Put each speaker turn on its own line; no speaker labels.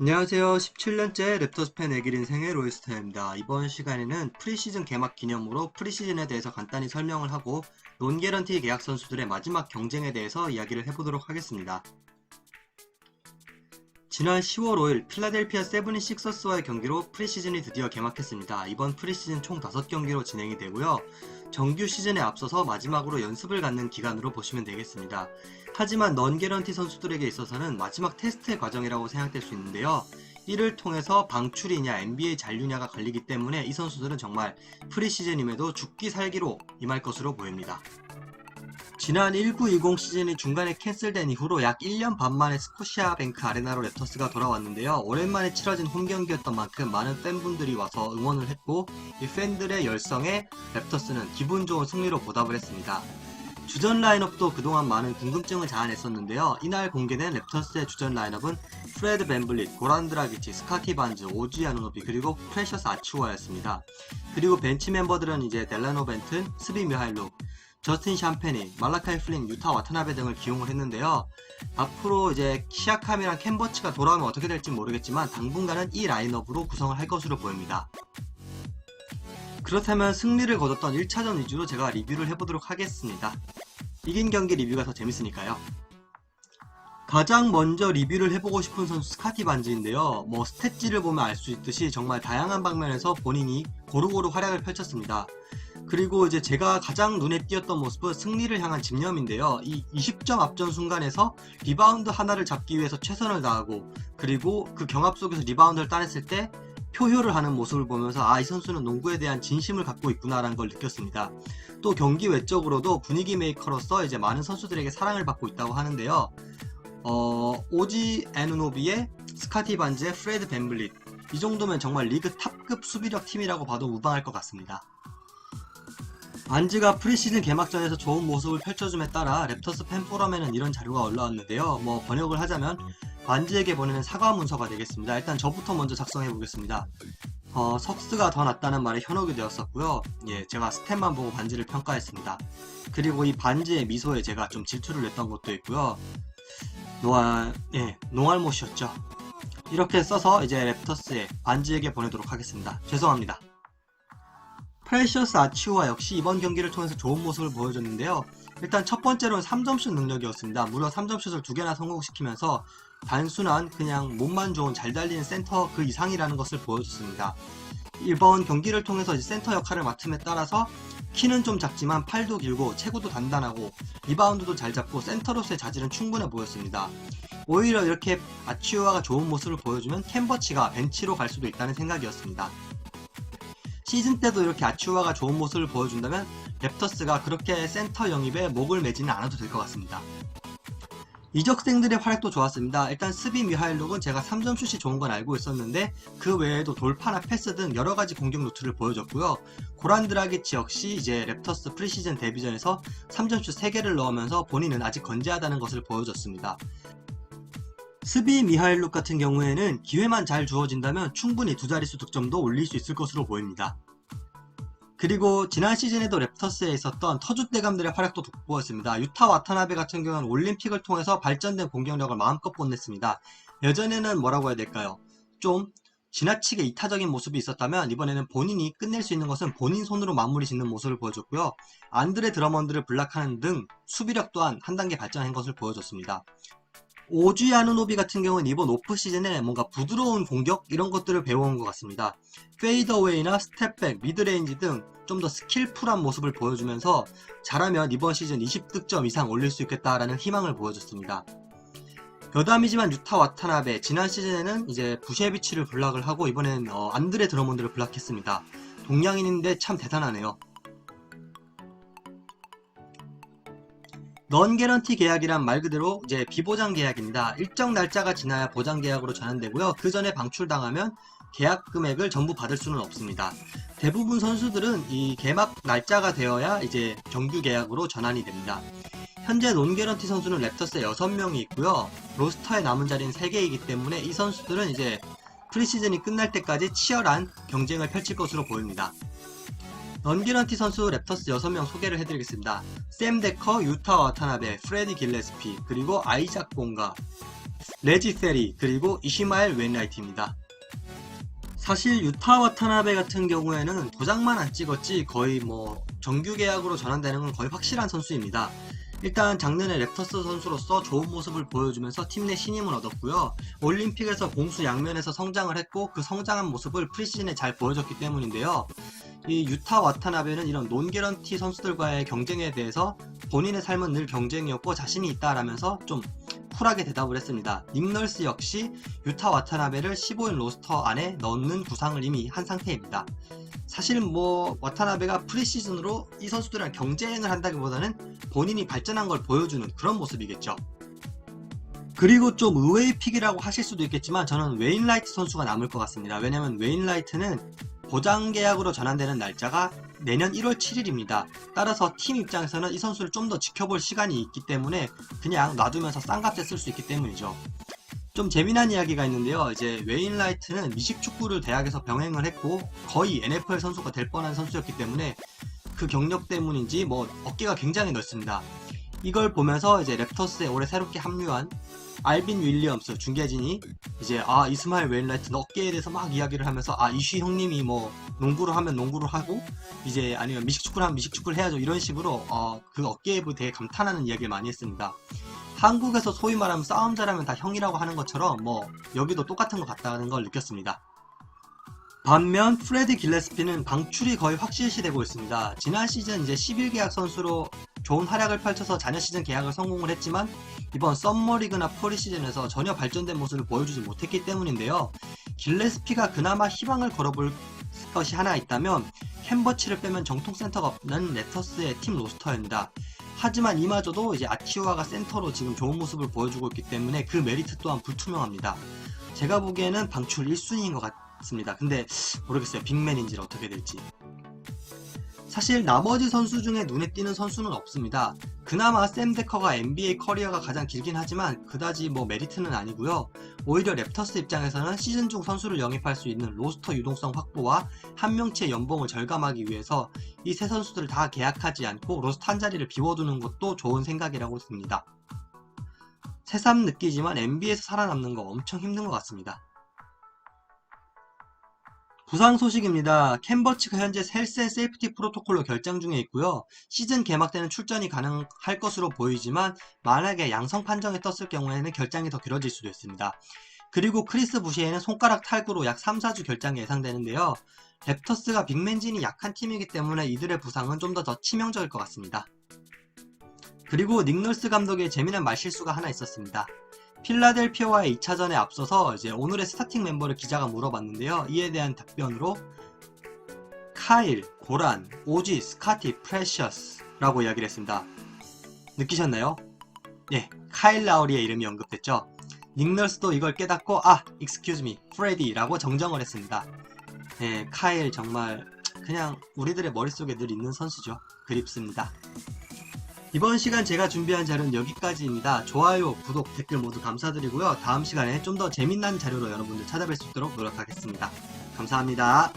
안녕하세요. 17년째 랩터스 팬 애길 인생의 로이스터입니다. 이번 시간에는 프리시즌 개막 기념으로 프리시즌에 대해서 간단히 설명을 하고 논개런티 계약 선수들의 마지막 경쟁에 대해서 이야기를 해보도록 하겠습니다. 지난 10월 5일 필라델피아 세븐티식서스와의 경기로 프리시즌이 드디어 개막했습니다. 이번 프리시즌 총 5경기로 진행이 되고요. 정규 시즌에 앞서서 마지막으로 연습을 갖는 기간으로 보시면 되겠습니다. 하지만 넌개런티 선수들에게 있어서는 마지막 테스트의 과정이라고 생각될 수 있는데요. 이를 통해서 방출이냐 NBA 잔류냐가 갈리기 때문에 이 선수들은 정말 프리시즌임에도 죽기 살기로 임할 것으로 보입니다. 지난 19-20 시즌이 중간에 캔슬된 이후로 약 1년 반 만에 스코시아뱅크 아레나로 랩터스가 돌아왔는데요. 오랜만에 치러진 홈경기였던 만큼 많은 팬분들이 와서 응원을 했고 이 팬들의 열성에 랩터스는 기분 좋은 승리로 보답을 했습니다. 주전 라인업도 그동안 많은 궁금증을 자아냈었는데요. 이날 공개된 랩터스의 주전 라인업은 프레드 밴블릿, 고란 드라기치, 스카티 반즈, 오지 아누노비 그리고 프레셔스 아치우아였습니다. 그리고 벤치 멤버들은 이제 델라노 벤튼, 스비 미하일룩, 저스틴 샴페니, 말라카이 플린, 유타 와타나베 등을 기용을 했는데요. 앞으로 이제 시아캄이랑 캔버치가 돌아오면 어떻게 될지 모르겠지만 당분간은 이 라인업으로 구성을 할 것으로 보입니다. 그렇다면 승리를 거뒀던 1차전 위주로 제가 리뷰를 해보도록 하겠습니다. 이긴 경기 리뷰가 더 재밌으니까요. 가장 먼저 리뷰를 해보고 싶은 선수 스카티 반지인데요. 스탯지를 보면 알 수 있듯이 정말 다양한 방면에서 본인이 고루고루 활약을 펼쳤습니다. 그리고 이제 제가 가장 눈에 띄었던 모습은 승리를 향한 집념인데요. 이 20점 앞전 순간에서 리바운드 하나를 잡기 위해서 최선을 다하고 그리고 그 경합 속에서 리바운드를 따냈을 때 표효를 하는 모습을 보면서 이 선수는 농구에 대한 진심을 갖고 있구나라는 걸 느꼈습니다. 또 경기 외적으로도 분위기 메이커로서 이제 많은 선수들에게 사랑을 받고 있다고 하는데요. 오지 애누노비의 스카티 반즈의 프레드 밴블릿 이 정도면 정말 리그 탑급 수비력 팀이라고 봐도 무방할 것 같습니다. 반즈가 프리시즌 개막전에서 좋은 모습을 펼쳐줌에 따라 랩터스 팬포럼에는 이런 자료가 올라왔는데요. 번역을 하자면 반즈에게 보내는 사과 문서가 되겠습니다. 일단 저부터 먼저 작성해 보겠습니다. 석스가 더 낫다는 말에 현혹이 되었었고요. 제가 스탯만 보고 반즈를 평가했습니다. 그리고 이 반즈의 미소에 제가 좀 질투를 냈던 것도 있고요. 농알못이었죠. 이렇게 써서 이제 랩터스의 반즈에게 보내도록 하겠습니다. 죄송합니다. 프레셔스 아치우아 역시 이번 경기를 통해서 좋은 모습을 보여줬는데요. 일단 첫 번째로는 3점슛 능력이었습니다. 무려 3점슛을 2개나 성공시키면서 단순한 그냥 몸만 좋은 잘 달리는 센터 그 이상이라는 것을 보여줬습니다. 이번 경기를 통해서 이제 센터 역할을 맡음에 따라서 키는 좀 작지만 팔도 길고 체구도 단단하고 리바운드도 잘 잡고 센터로서의 자질은 충분해 보였습니다. 오히려 이렇게 아치우아가 좋은 모습을 보여주면 캔버치가 벤치로 갈 수도 있다는 생각이었습니다. 시즌 때도 이렇게 아치우아가 좋은 모습을 보여준다면 랩터스가 그렇게 센터 영입에 목을 매지는 않아도 될 것 같습니다. 이적생들의 활약도 좋았습니다. 일단 스비 미하일룩은 제가 3점슛이 좋은 건 알고 있었는데 그 외에도 돌파나 패스 등 여러가지 공격 노트를 보여줬고요. 고란 드라기치 역시 이제 랩터스 프리시즌 데뷔전에서 3점슛 3개를 넣으면서 본인은 아직 건재하다는 것을 보여줬습니다. 스비 미하일룩 같은 경우에는 기회만 잘 주어진다면 충분히 두 자릿수 득점도 올릴 수 있을 것으로 보입니다. 그리고 지난 시즌에도 랩터스에 있었던 터줏대감들의 활약도 돋보였습니다. 유타 와타나베 같은 경우는 올림픽을 통해서 발전된 공격력을 마음껏 뽐냈습니다. 예전에는 뭐라고 해야 될까요? 좀 지나치게 이타적인 모습이 있었다면 이번에는 본인이 끝낼 수 있는 것은 본인 손으로 마무리 짓는 모습을 보여줬고요. 안드레 드러먼드를 블락하는 등 수비력 또한 한 단계 발전한 것을 보여줬습니다. 오지 아누노비 같은 경우는 이번 오프 시즌에 뭔가 부드러운 공격 이런 것들을 배워온 것 같습니다. 페이더웨이나 스텝백, 미드레인지 등 좀 더 스킬풀한 모습을 보여주면서 잘하면 이번 시즌 20득점 이상 올릴 수 있겠다라는 희망을 보여줬습니다. 여담이지만 유타 와타나베 지난 시즌에는 이제 부셰비치를 블락을 하고 이번엔 안드레 드러먼드를 블락했습니다. 동양인인데 참 대단하네요. 넌개런티 계약이란 말 그대로 이제 비보장 계약입니다. 일정 날짜가 지나야 보장 계약으로 전환되고요. 그 전에 방출당하면 계약 금액을 전부 받을 수는 없습니다. 대부분 선수들은 이 개막 날짜가 되어야 이제 정규 계약으로 전환이 됩니다. 현재 논개런티 선수는 랩터스에 6명이 있고요. 로스터에 남은 자리는 3개이기 때문에 이 선수들은 이제 프리시즌이 끝날 때까지 치열한 경쟁을 펼칠 것으로 보입니다. 넌개런티 선수 랩터스 6명 소개를 해드리겠습니다. 샘 데커, 유타 와타나베, 프레디 길레스피, 그리고 아이작 본가, 레지 세리, 그리고 이시마엘 웬라이트입니다. 사실 유타 와타나베 같은 경우에는 도장만 안 찍었지 거의 뭐 정규 계약으로 전환되는 건 거의 확실한 선수입니다. 일단 작년에 랩터스 선수로서 좋은 모습을 보여주면서 팀 내 신임을 얻었고요. 올림픽에서 공수 양면에서 성장을 했고 그 성장한 모습을 프리시즌에 잘 보여줬기 때문인데요. 이 유타 와타나베는 이런 논개런티 선수들과의 경쟁에 대해서 본인의 삶은 늘 경쟁이었고 자신이 있다라면서 좀 쿨하게 대답을 했습니다. 닉널스 역시 유타 와타나베를 15인 로스터 안에 넣는 구상을 이미 한 상태입니다. 사실 뭐 와타나베가 프리시즌으로 이 선수들이랑 경쟁을 한다기보다는 본인이 발전한 걸 보여주는 그런 모습이겠죠. 그리고 좀 의외의 픽이라고 하실 수도 있겠지만 저는 웨인라이트 선수가 남을 것 같습니다. 왜냐면 웨인라이트는 보장 계약으로 전환되는 날짜가 내년 1월 7일입니다. 따라서 팀 입장에서는 이 선수를 좀 더 지켜볼 시간이 있기 때문에 그냥 놔두면서 싼 값에 쓸 수 있기 때문이죠. 좀 재미난 이야기가 있는데요. 이제 웨인라이트는 미식축구를 대학에서 병행을 했고 거의 NFL 선수가 될 뻔한 선수였기 때문에 그 경력 때문인지 뭐 어깨가 굉장히 넓습니다. 이걸 보면서 이제 랩터스에 올해 새롭게 합류한 알빈 윌리엄스 중계진이 이제 이스마일 웨인라이트 어깨에 대해서 막 이야기를 하면서 이슈 형님이 뭐 농구를 하면 농구를 하고 이제 아니면 미식축구를 하면 미식축구를 해야죠, 이런 식으로 그 어깨에 되게 감탄하는 이야기를 많이 했습니다. 한국에서 소위 말하면 싸움 잘하면 다 형이라고 하는 것처럼 뭐 여기도 똑같은 것 같다는 걸 느꼈습니다. 반면 프레디 길레스피는 방출이 거의 확실시되고 있습니다. 지난 시즌 이제 11계약 선수로 좋은 활약을 펼쳐서 자녀 시즌 계약을 성공을 했지만 이번 썸머리그나 프리시즌에서 전혀 발전된 모습을 보여주지 못했기 때문인데요. 길레스피가 그나마 희망을 걸어볼 것이 하나 있다면 캔버치를 빼면 정통 센터가 없는 랩터스의 팀 로스터입니다. 하지만 이마저도 이제 아치오아가 센터로 지금 좋은 모습을 보여주고 있기 때문에 그 메리트 또한 불투명합니다. 제가 보기에는 방출 1순위인 것 같습니다. 근데 모르겠어요. 빅맨인지 어떻게 될지. 사실 나머지 선수 중에 눈에 띄는 선수는 없습니다. 그나마 샘 데커가 NBA 커리어가 가장 길긴 하지만 그다지 뭐 메리트는 아니고요. 오히려 랩터스 입장에서는 시즌 중 선수를 영입할 수 있는 로스터 유동성 확보와 한 명치의 연봉을 절감하기 위해서 이 세 선수들을 다 계약하지 않고 로스터 한 자리를 비워두는 것도 좋은 생각이라고 듭니다. 새삼 느끼지만 NBA에서 살아남는 거 엄청 힘든 것 같습니다. 부상 소식입니다. 캔버치가 현재 헬스 세이프티 프로토콜로 결장 중에 있고요. 시즌 개막 때는 출전이 가능할 것으로 보이지만 만약에 양성 판정이 떴을 경우에는 결장이 더 길어질 수도 있습니다. 그리고 크리스 부시에는 손가락 탈구로 약 3-4주 결장이 예상되는데요. 랩터스가 빅맨진이 약한 팀이기 때문에 이들의 부상은 좀 더 치명적일 것 같습니다. 그리고 닉널스 감독의 재미난 말실수가 하나 있었습니다. 필라델피아와의 2차전에 앞서서 이제 오늘의 스타팅 멤버를 기자가 물어봤는데요. 이에 대한 답변으로 카일, 고란, 오지, 스카티, 프레셔스 라고 이야기를 했습니다. 느끼셨나요? 예, 카일 라우리의 이름이 언급됐죠. 닉널스도 이걸 깨닫고 excuse me, 프레디 라고 정정을 했습니다. 예, 카일 정말 그냥 우리들의 머릿속에 늘 있는 선수죠. 그립습니다. 이번 시간 제가 준비한 자료는 여기까지입니다. 좋아요, 구독, 댓글 모두 감사드리고요. 다음 시간에 좀 더 재미난 자료로 여러분들 찾아뵐 수 있도록 노력하겠습니다. 감사합니다.